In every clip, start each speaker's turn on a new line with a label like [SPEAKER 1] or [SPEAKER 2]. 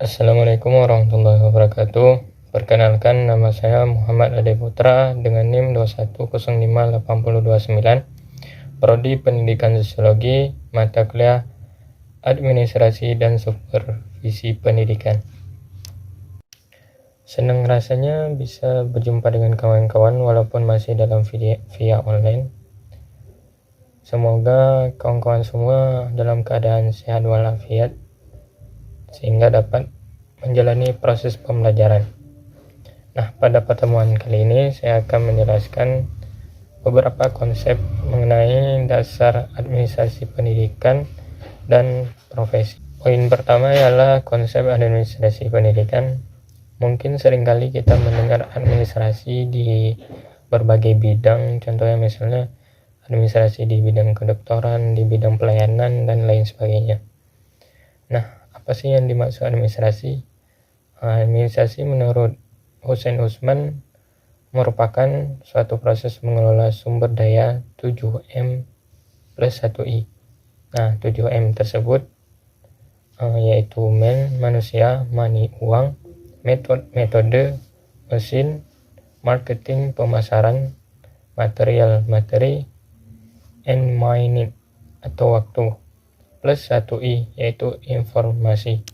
[SPEAKER 1] Assalamualaikum warahmatullahi wabarakatuh. Perkenalkan, nama saya Muhammad Ade Putra dengan NIM 2105829, Prodi Pendidikan Sosiologi, mata kuliah Administrasi dan Supervisi Pendidikan. Senang rasanya bisa berjumpa dengan kawan-kawan walaupun masih dalam via online. Semoga kawan-kawan semua dalam keadaan sehat walafiat sehingga dapat menjalani proses pembelajaran. Nah, pada pertemuan kali ini saya akan menjelaskan beberapa konsep mengenai dasar administrasi pendidikan dan profesi. Poin pertama ialah konsep administrasi pendidikan. Mungkin seringkali kita mendengar administrasi di berbagai bidang, contohnya misalnya administrasi di bidang kedokteran, di bidang pelayanan, dan lain sebagainya. Nah, apa sih yang dimaksud administrasi? Administrasi menurut Hussein Usman merupakan suatu proses mengelola sumber daya 7M plus 1I. Nah, 7M tersebut yaitu manusia, money, uang, metode, mesin, marketing, pemasaran, material, materi, and minute atau waktu, plus 1I yaitu informasi.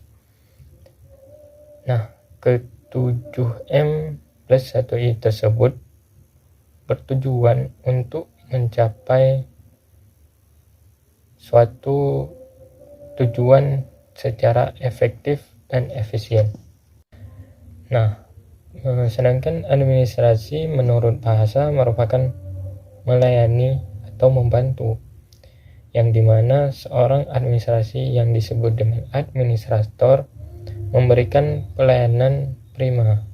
[SPEAKER 1] Nah, ke-7M plus 1I tersebut bertujuan untuk mencapai suatu tujuan secara efektif dan efisien. Nah, sedangkan administrasi menurut bahasa merupakan melayani atau membantu, yang dimana seorang administrasi yang disebut dengan administrator memberikan pelayanan prima.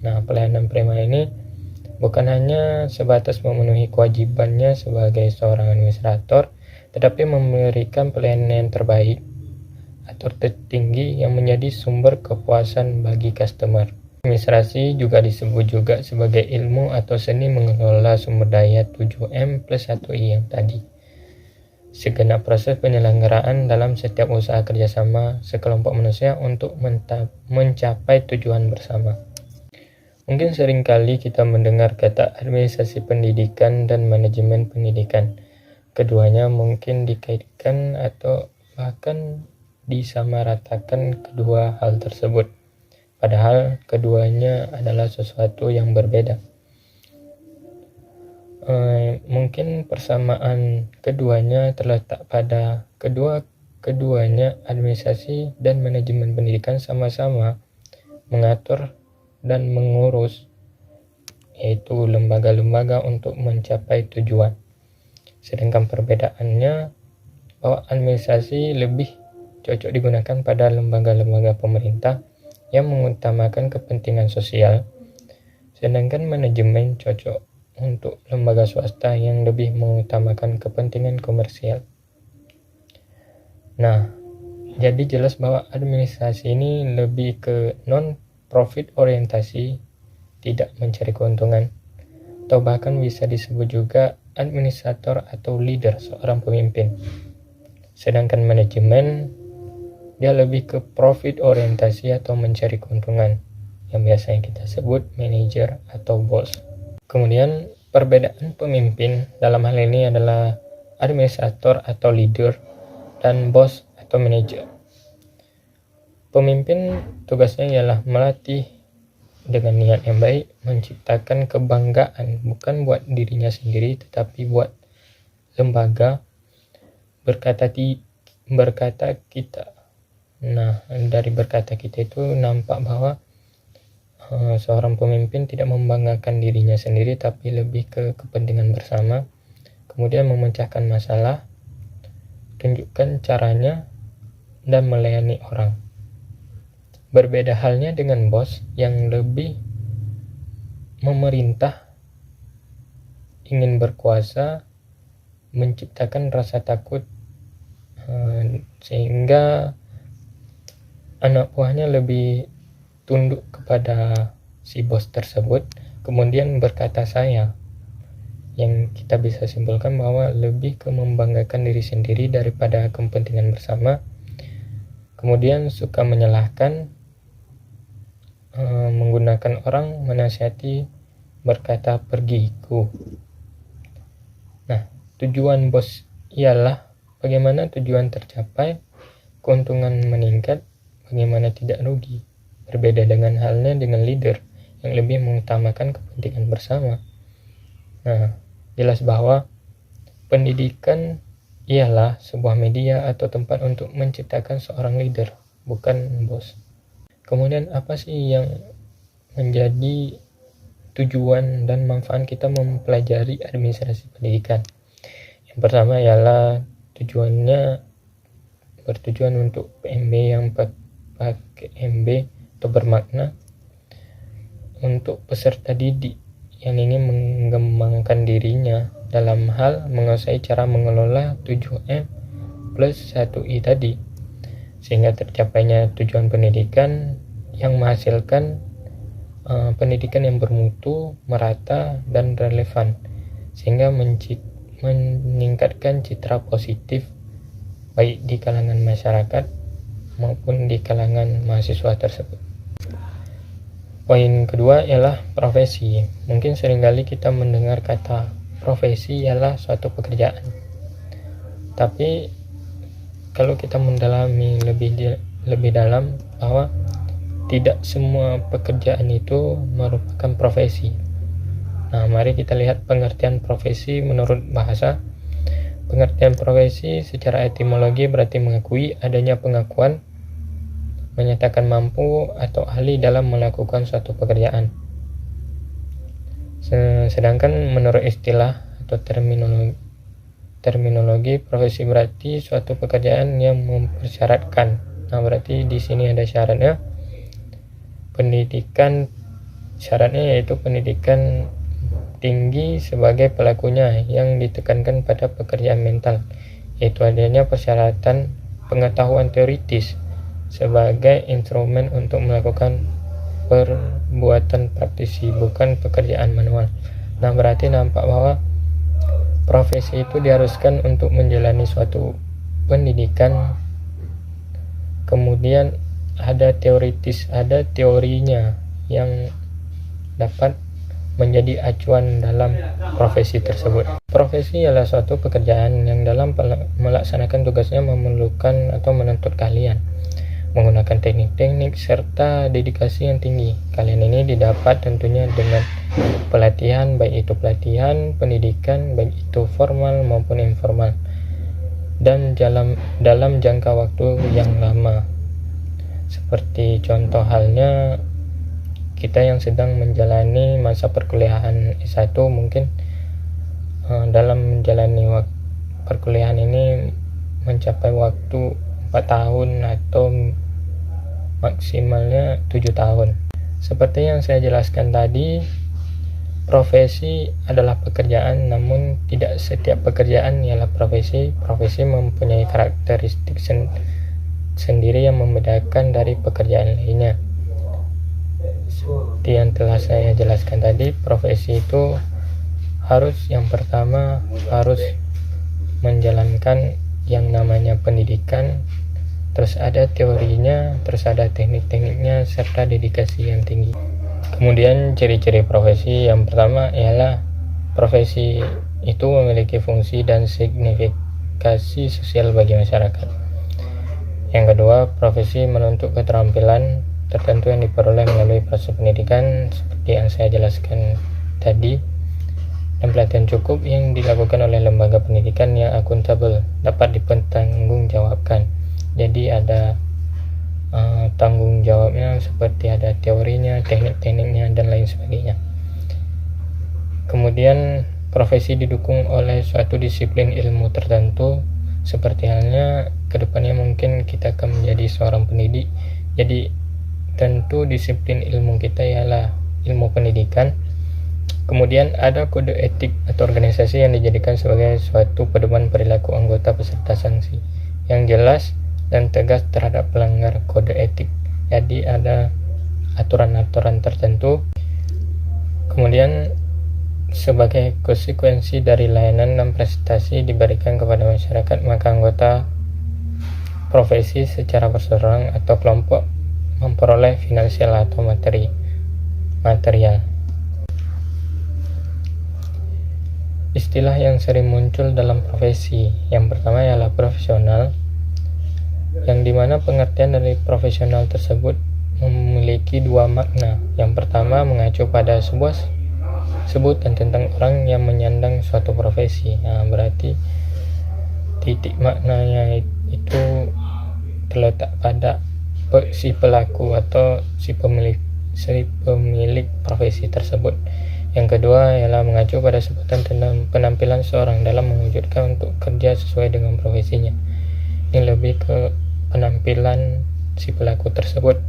[SPEAKER 1] Nah, pelayanan prima ini bukan hanya sebatas memenuhi kewajibannya sebagai seorang administrator, tetapi memberikan pelayanan yang terbaik atau tertinggi yang menjadi sumber kepuasan bagi customer. Administrasi juga disebut juga sebagai ilmu atau seni mengelola sumber daya 7M plus 1I yang tadi. Segenap proses penyelenggaraan dalam setiap usaha kerjasama sekelompok manusia untuk mencapai tujuan bersama. Mungkin seringkali kita mendengar kata administrasi pendidikan dan manajemen pendidikan. Keduanya mungkin dikaitkan atau bahkan disamaratakan kedua hal tersebut. Padahal keduanya adalah sesuatu yang berbeda. Mungkin persamaan keduanya terletak pada keduanya administrasi dan manajemen pendidikan sama-sama mengatur dan mengurus, yaitu lembaga-lembaga untuk mencapai tujuan. Sedangkan perbedaannya bahwa administrasi lebih cocok digunakan pada lembaga-lembaga pemerintah yang mengutamakan kepentingan sosial, sedangkan manajemen cocok untuk lembaga swasta yang lebih mengutamakan kepentingan komersial. Nah, jadi jelas bahwa administrasi ini lebih ke non-profit orientasi, tidak mencari keuntungan, atau bahkan bisa disebut juga administrator atau leader, seorang pemimpin. Sedangkan manajemen dia lebih ke profit orientasi atau mencari keuntungan, yang biasanya kita sebut manager atau bos. Kemudian perbedaan pemimpin dalam hal ini adalah administrator atau leader dan bos atau manager. Pemimpin tugasnya ialah melatih dengan niat yang baik, menciptakan kebanggaan bukan buat dirinya sendiri tetapi buat lembaga, berkata kita. Nah, dari berkata kita itu nampak bahwa seorang pemimpin tidak membanggakan dirinya sendiri tapi lebih ke kepentingan bersama, kemudian memecahkan masalah, tunjukkan caranya, dan melayani orang. Berbeda halnya dengan bos yang lebih memerintah, ingin berkuasa, menciptakan rasa takut sehingga anak buahnya lebih tunduk kepada si bos tersebut, kemudian berkata saya, yang kita bisa simpulkan bahwa lebih ke membanggakan diri sendiri daripada kepentingan bersama, kemudian suka menyalahkan menggunakan orang menasihati berkata pergiku. Nah, tujuan bos ialah bagaimana tujuan tercapai, keuntungan meningkat, bagaimana tidak rugi. Berbeda dengan halnya dengan leader yang lebih mengutamakan kepentingan bersama. Nah, jelas bahwa pendidikan ialah sebuah media atau tempat untuk menciptakan seorang leader, bukan bos. Kemudian apa sih yang menjadi tujuan dan manfaat kita mempelajari administrasi pendidikan? Yang pertama ialah bertujuan untuk PMB yang pakai MB atau bermakna untuk peserta didik yang ingin mengembangkan dirinya dalam hal menguasai cara mengelola 7M plus 1I tadi, sehingga tercapainya tujuan pendidikan yang menghasilkan pendidikan yang bermutu, merata, dan relevan, sehingga meningkatkan citra positif baik di kalangan masyarakat maupun di kalangan mahasiswa tersebut. Poin kedua ialah profesi. Mungkin seringkali kita mendengar kata profesi ialah suatu pekerjaan, tapi kalau kita mendalami lebih dalam bahwa tidak semua pekerjaan itu merupakan profesi. Nah, mari kita lihat pengertian profesi menurut bahasa. Pengertian profesi secara etimologi berarti mengakui adanya pengakuan, menyatakan mampu atau ahli dalam melakukan suatu pekerjaan. Sedangkan menurut istilah atau terminologi profesi berarti suatu pekerjaan yang mempersyaratkan. Nah, berarti di sini ada syaratnya. Pendidikan syaratnya yaitu pendidikan tinggi sebagai pelakunya yang ditekankan pada pekerjaan mental, yaitu adanya persyaratan pengetahuan teoritis sebagai instrumen untuk melakukan perbuatan praktisi, bukan pekerjaan manual. Nah, berarti nampak bahwa profesi itu diharuskan untuk menjalani suatu pendidikan, kemudian ada teoritis, ada teorinya yang dapat menjadi acuan dalam profesi tersebut. Profesi adalah suatu pekerjaan yang dalam melaksanakan tugasnya memerlukan atau menuntut keahlian, menggunakan teknik-teknik serta dedikasi yang tinggi. Kalian ini didapat tentunya dengan pelatihan, baik itu pelatihan pendidikan, baik itu formal maupun informal, dan dalam jangka waktu yang lama. Seperti contoh halnya kita yang sedang menjalani masa perkuliahan S1, mungkin dalam menjalani perkuliahan ini mencapai waktu 4 tahun atau maksimalnya 7 tahun. Seperti yang saya jelaskan tadi, profesi adalah pekerjaan, namun tidak setiap pekerjaan ialah profesi. Profesi mempunyai karakteristik sendiri yang membedakan dari pekerjaan lainnya. Seperti yang telah saya jelaskan tadi, profesi itu yang pertama harus menjalankan yang namanya pendidikan, terus ada teorinya, terus ada teknik-tekniknya, serta dedikasi yang tinggi. Kemudian ciri-ciri profesi yang pertama ialah profesi itu memiliki fungsi dan signifikasi sosial bagi masyarakat. Yang kedua, profesi menuntut keterampilan tertentu yang diperoleh melalui proses pendidikan seperti yang saya jelaskan tadi, dan pelatihan cukup yang dilakukan oleh lembaga pendidikan yang akuntabel dapat dipertanggungjawabkan. Jadi ada tanggung jawabnya, seperti ada teorinya, teknik-tekniknya, dan lain sebagainya. Kemudian profesi didukung oleh suatu disiplin ilmu tertentu, seperti halnya kedepannya mungkin kita akan menjadi seorang pendidik, jadi tentu disiplin ilmu kita ialah ilmu pendidikan. Kemudian ada kode etik atau organisasi yang dijadikan sebagai suatu pedoman perilaku anggota peserta sanksi yang jelas dan tegas terhadap pelanggar kode etik. Jadi ada aturan-aturan tertentu. Kemudian sebagai konsekuensi dari layanan dan prestasi diberikan kepada masyarakat, maka anggota profesi secara berseorang atau kelompok memperoleh finansial atau material. Istilah yang sering muncul dalam profesi yang pertama ialah profesional, yang dimana pengertian dari profesional tersebut memiliki dua makna. Yang pertama mengacu pada sebuah sebutan tentang orang yang menyandang suatu profesi. Berarti titik maknanya itu terletak pada si pelaku atau si pemilik profesi tersebut. Yang kedua ialah mengacu pada sebutan tentang penampilan seorang dalam mewujudkan untuk kerja sesuai dengan profesinya. Ini lebih ke penampilan si pelaku tersebut.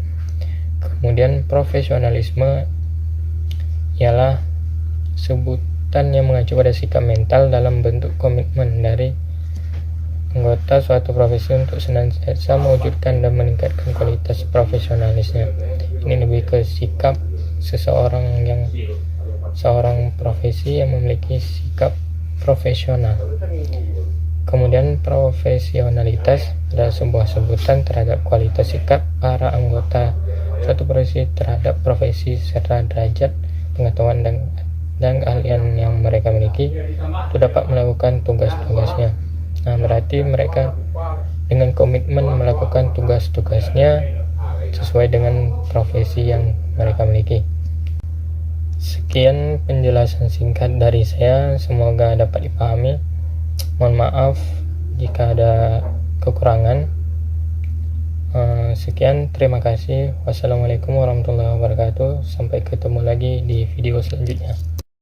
[SPEAKER 1] Kemudian profesionalisme ialah sebutan yang mengacu pada sikap mental dalam bentuk komitmen dari anggota suatu profesi untuk senantiasa mewujudkan dan meningkatkan kualitas profesionalisnya. Ini lebih ke sikap seorang profesi yang memiliki sikap profesional. Kemudian profesionalitas adalah sebuah sebutan terhadap kualitas sikap para anggota suatu profesi terhadap profesi serta derajat pengetahuan dan keahlian yang mereka miliki untuk dapat melakukan tugas-tugasnya. Berarti mereka dengan komitmen melakukan tugas-tugasnya sesuai dengan profesi yang mereka miliki. Sekian penjelasan singkat dari saya, semoga dapat dipahami. Mohon maaf jika ada kekurangan. Sekian, terima kasih. Wassalamualaikum warahmatullahi wabarakatuh. Sampai ketemu lagi di video selanjutnya.